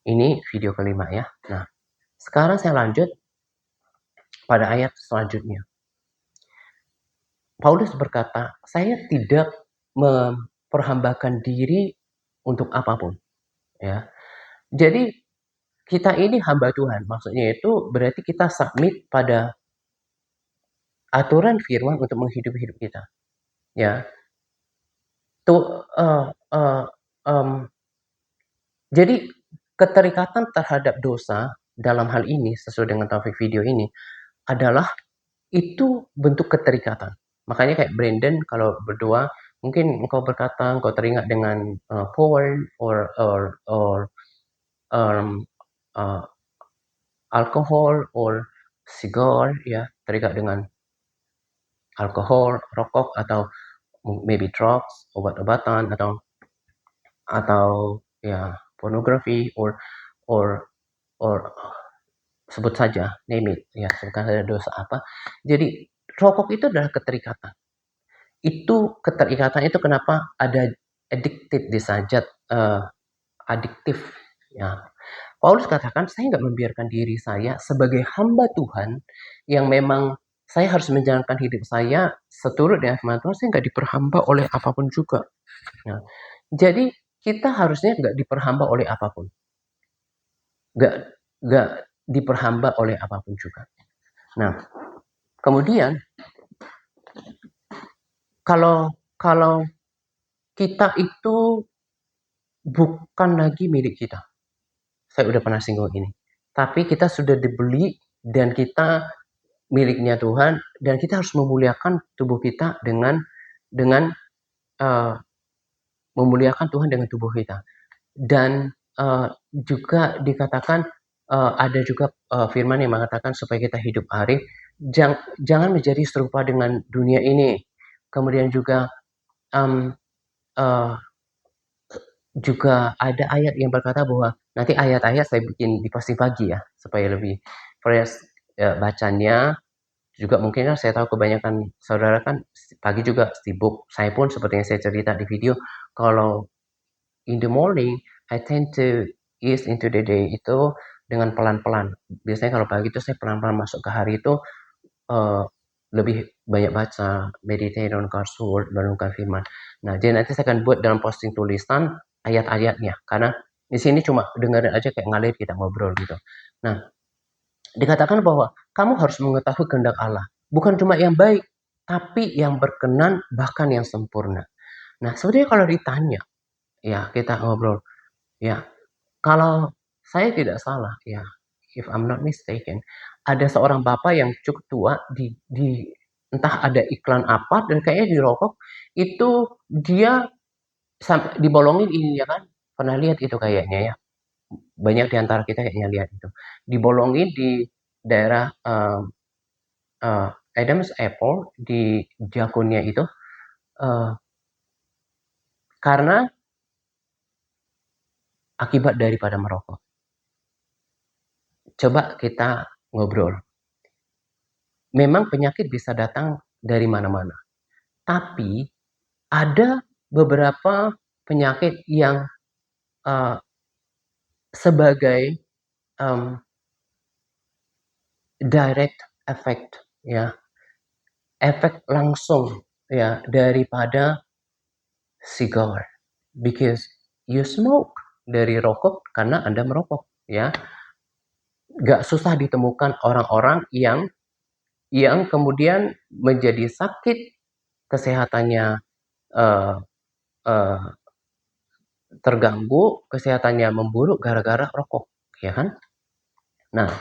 Ini video kelima ya. Nah, sekarang saya lanjut pada ayat selanjutnya. Paulus berkata, saya tidak memperhambakan diri untuk apapun. Ya, jadi kita ini hamba Tuhan. Maksudnya itu berarti kita submit pada aturan firman untuk menghidupi hidup kita. Ya, tuh. Jadi keterikatan terhadap dosa dalam hal ini sesuai dengan topik video ini adalah itu bentuk keterikatan. Makanya kayak Brandon kalau berdua mungkin engkau berkata engkau teringat dengan porn or um, uh, alcohol or cigar, ya, terikat dengan alkohol, rokok, atau maybe drugs, obat-obatan, atau ya pornografi or sebut saja, name it, ya, sebutkan saja dosa apa. Jadi rokok itu adalah keterikatan. Itu keterikatan itu kenapa ada addicted di sajat, adiktif. Ya, Paulus katakan saya nggak membiarkan diri saya sebagai hamba Tuhan yang memang saya harus menjalankan hidup saya seturut dengan firman Tuhan. Saya nggak diperhamba oleh apapun juga. Nah, jadi kita harusnya nggak diperhamba oleh apapun, nggak diperhamba oleh apapun juga. Nah, kemudian kalau kita itu bukan lagi milik kita, saya udah pernah singgung ini, tapi kita sudah dibeli dan kita miliknya Tuhan, dan kita harus memuliakan tubuh kita dengan memuliakan Tuhan dengan tubuh kita. Dan juga dikatakan ada juga firman yang mengatakan supaya kita hidup arif, jangan menjadi serupa dengan dunia ini. Kemudian juga um, uh, juga ada ayat yang berkata bahwa nanti ayat-ayat saya bikin di posting pagi ya supaya lebih fresh bacanya. Juga mungkin kan saya tahu kebanyakan saudara kan pagi juga sibuk. Saya pun seperti yang saya cerita di video, kalau in the morning I tend to ease into the day itu dengan pelan-pelan. Biasanya kalau pagi itu saya pelan-pelan masuk ke hari itu, lebih banyak baca, meditate on God's word, merenungkan firman. Nah, jadi nanti saya akan buat dalam posting tulisan ayat-ayatnya, karena di sini cuma dengerin aja kayak ngalir kita ngobrol gitu. Nah, dikatakan bahwa kamu harus mengetahui kehendak Allah, bukan cuma yang baik, tapi yang berkenan, bahkan yang sempurna. Nah, sebenarnya kalau ditanya, ya kita ngobrol, ya kalau saya tidak salah, ya, if I'm not mistaken, ada seorang bapak yang cukup tua di entah ada iklan apa dan kayaknya di rokok itu dia sampai dibolongin ininya kan, pernah lihat itu kayaknya ya, banyak di antara kita kayaknya lihat itu, dibolongin di daerah Adam's Apple di Jakonia itu, karena akibat daripada merokok. Coba kita ngobrol. Memang penyakit bisa datang dari mana-mana, tapi ada beberapa penyakit yang uh, sebagai um, direct effect, ya, efek langsung, ya, daripada cigar, because you smoke, dari rokok karena Anda merokok, ya. Gak susah ditemukan orang-orang yang kemudian menjadi sakit, kesehatannya uh, uh, terganggu, kesehatannya memburuk gara-gara rokok, ya kan? Nah,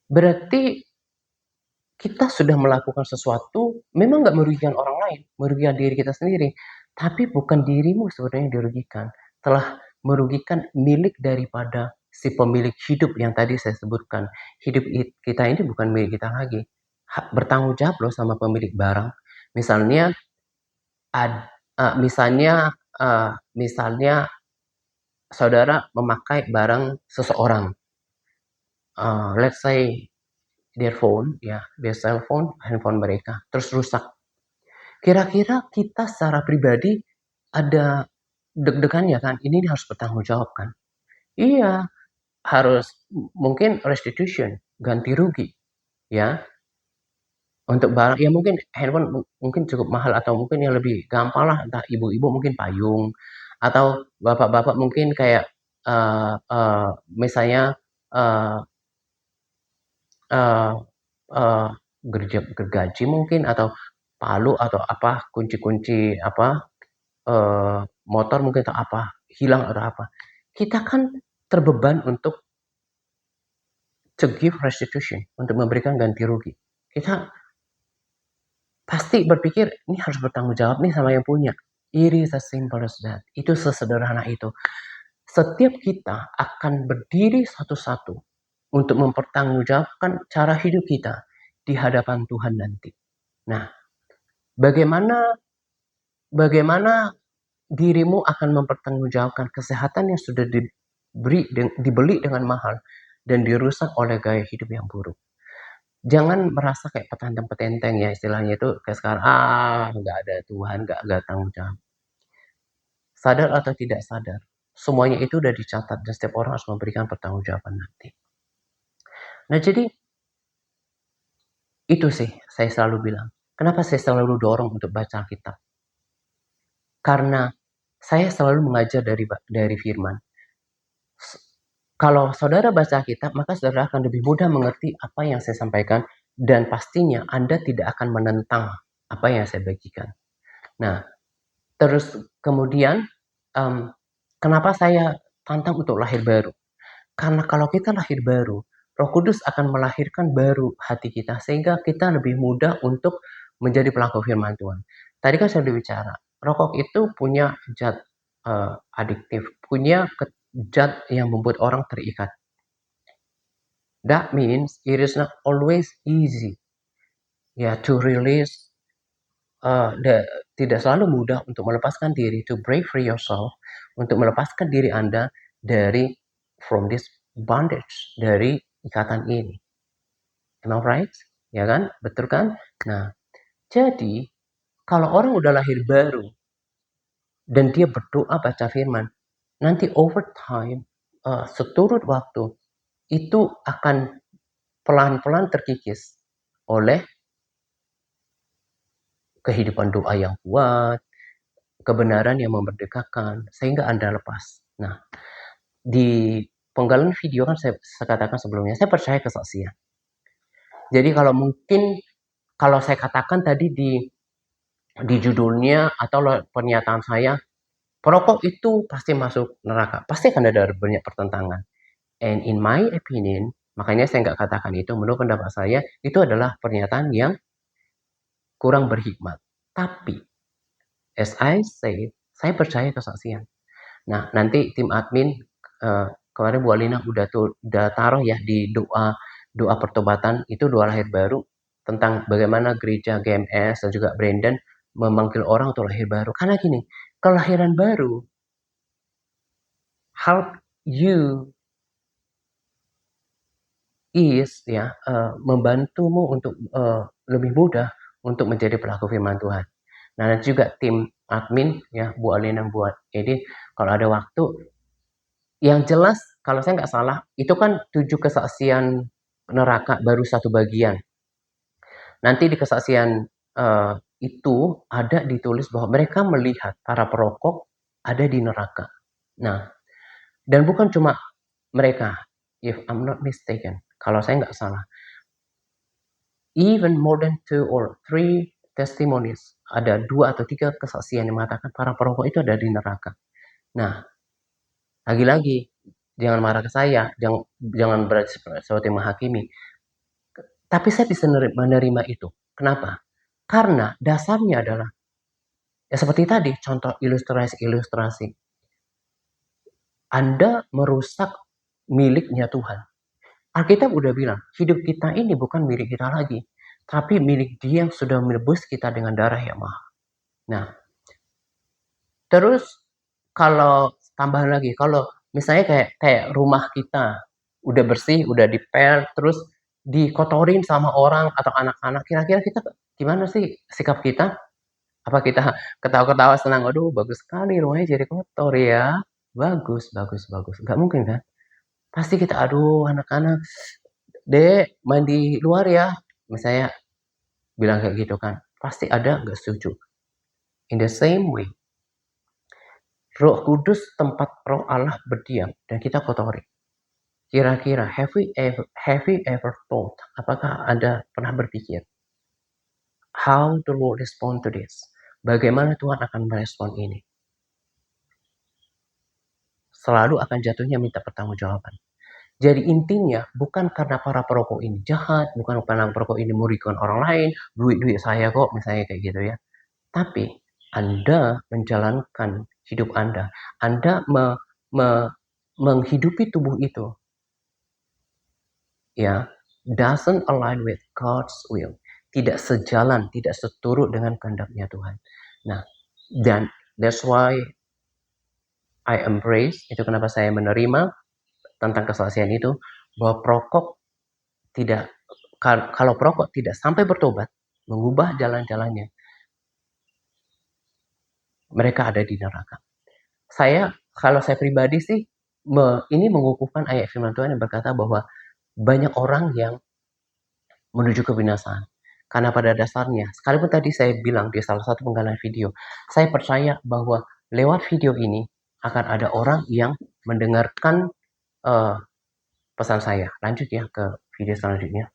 berarti kita sudah melakukan sesuatu, memang nggak merugikan orang lain, merugikan diri kita sendiri. Tapi bukan dirimu sebenarnya yang dirugikan, telah merugikan milik daripada si pemilik hidup yang tadi saya sebutkan. Hidup kita ini bukan milik kita lagi. Bertanggung jawab loh sama pemilik barang. Misalnya, misalnya, misalnya saudara memakai barang seseorang, let's say their phone, ya, their cell phone, handphone mereka, terus rusak. Kira-kira kita secara pribadi ada deg-degannya kan, ini harus bertanggung jawab kan. Iya, harus mungkin restitution, ganti rugi, ya, untuk barang ya mungkin handphone mungkin cukup mahal atau mungkin yang lebih gampang lah, entah ibu-ibu mungkin payung, atau bapak-bapak mungkin kayak, eee eee, misalnya, eee eee eee, gergaji mungkin atau palu atau apa, kunci-kunci apa, motor mungkin atau apa, hilang atau apa. Kita kan terbeban untuk to give restitution, untuk memberikan ganti rugi. Kita pasti berpikir, "Ini harus bertanggung jawab nih sama yang punya." It is as simple as that. Itu sesederhana itu. Setiap kita akan berdiri satu-satu untuk mempertanggungjawabkan cara hidup kita di hadapan Tuhan nanti. Nah, bagaimana bagaimana dirimu akan mempertanggungjawabkan kesehatan yang sudah dibeli dengan mahal dan dirusak oleh gaya hidup yang buruk? Jangan merasa kayak petantang-petenteng ya istilahnya itu kayak sekarang, nggak ada Tuhan, nggak tanggung jawab. Sadar atau tidak sadar, semuanya itu udah dicatat dan setiap orang harus memberikan pertanggungjawaban nanti. Nah jadi, itu sih saya selalu bilang, kenapa saya selalu dorong untuk baca Alkitab. Karena saya selalu mengajar dari firman. Kalau saudara baca Alkitab, maka saudara akan lebih mudah mengerti apa yang saya sampaikan dan pastinya Anda tidak akan menentang apa yang saya bagikan. Nah, terus kemudian, kenapa saya tantang untuk lahir baru? Karena kalau kita lahir baru, Roh Kudus akan melahirkan baru hati kita, sehingga kita lebih mudah untuk menjadi pelaku firman Tuhan. Tadi kan saya sudah bicara, rokok itu punya zat adiktif, punya zat yang membuat orang terikat. That means it is not always easy, ya, to release. Tidak selalu mudah untuk melepaskan diri, to break free yourself, untuk melepaskan diri Anda dari from this bondage, dari ikatan ini. Am I right? Ya kan? Betul kan? Nah, jadi kalau orang udah lahir baru dan dia berdoa baca firman, nanti over time, seturut waktu, itu akan pelan-pelan terkikis oleh kehidupan doa yang kuat, kebenaran yang memerdekakan, sehingga Anda lepas. Nah, di penggalan video kan saya katakan sebelumnya, saya percaya kesaksian. Jadi kalau saya katakan tadi di judulnya atau pernyataan saya, perokok itu pasti masuk neraka, pasti akan ada banyak pertentangan. And in my opinion, makanya saya nggak katakan itu, menurut pendapat saya, itu adalah pernyataan yang kurang berhikmat. Tapi, as I say, saya percaya kesaksian. Nah, nanti tim admin, kemarin Bu Alina udah taruh ya di doa pertobatan, itu doa lahir baru, tentang bagaimana gereja GMS dan juga Brandon memanggil orang untuk lahir baru. Karena gini, kelahiran baru help you is ya, membantumu untuk lebih mudah untuk menjadi pelaku firman Tuhan. Nah, nanti juga tim admin ya, Bu Alina, buat Edi, kalau ada waktu, yang jelas kalau saya nggak salah, itu kan 7 kesaksian neraka baru satu bagian. Nanti di kesaksian itu ada ditulis bahwa mereka melihat para perokok ada di neraka. Nah, dan bukan cuma mereka, if I'm not mistaken, kalau saya nggak salah, even more than 2 or 3 testimonies, ada 2 atau 3 kesaksian yang mengatakan para perokok itu ada di neraka. Nah, lagi-lagi jangan marah ke saya, jangan berarti seperti menghakimi. Tapi saya bisa menerima itu. Kenapa? Karena dasarnya adalah ya seperti tadi contoh ilustrasi. Anda merusak miliknya Tuhan. Alkitab udah bilang, hidup kita ini bukan milik kita lagi, tapi milik Dia yang sudah menebus kita dengan darah yang mahal. Nah, terus kalau tambahan lagi, kalau misalnya kayak rumah kita udah bersih, udah dipel, terus dikotorin sama orang atau anak-anak, kira-kira kita gimana sih sikap kita? Apa kita ketawa-ketawa senang, "Aduh bagus sekali rumahnya jadi kotor ya, bagus bagus bagus." Nggak mungkin kan? Pasti kita, "Aduh anak-anak, Dek main di luar ya." Misalnya bilang kayak gitu kan, pasti ada nggak setuju. In the same way, Roh Kudus tempat Roh Allah berdiam dan kita kotori. Kira-kira have you ever thought, apakah Anda pernah berpikir, how the Lord respond to this? Bagaimana Tuhan akan merespon ini? Selalu akan jatuhnya minta pertanggungjawaban. Jadi intinya bukan karena para perokok ini jahat, bukan karena perokok ini merugikan orang lain, duit-duit saya kok, misalnya kayak gitu ya. Tapi Anda menjalankan hidup Anda menghidupi tubuh itu, ya, doesn't align with God's will. Tidak sejalan, tidak seturut dengan kehendaknya Tuhan. Nah, dan that's why I embrace, itu kenapa saya menerima tentang kesaksian itu, bahwa kalau perokok tidak sampai bertobat, mengubah jalan-jalannya, mereka ada di neraka. Kalau saya pribadi sih, ini mengukuhkan ayat firman Tuhan yang berkata bahwa banyak orang yang menuju kebinasaan. Karena pada dasarnya, sekalipun tadi saya bilang di salah satu penggalan video, saya percaya bahwa lewat video ini akan ada orang yang mendengarkan pesan saya. Lanjut ya ke video selanjutnya.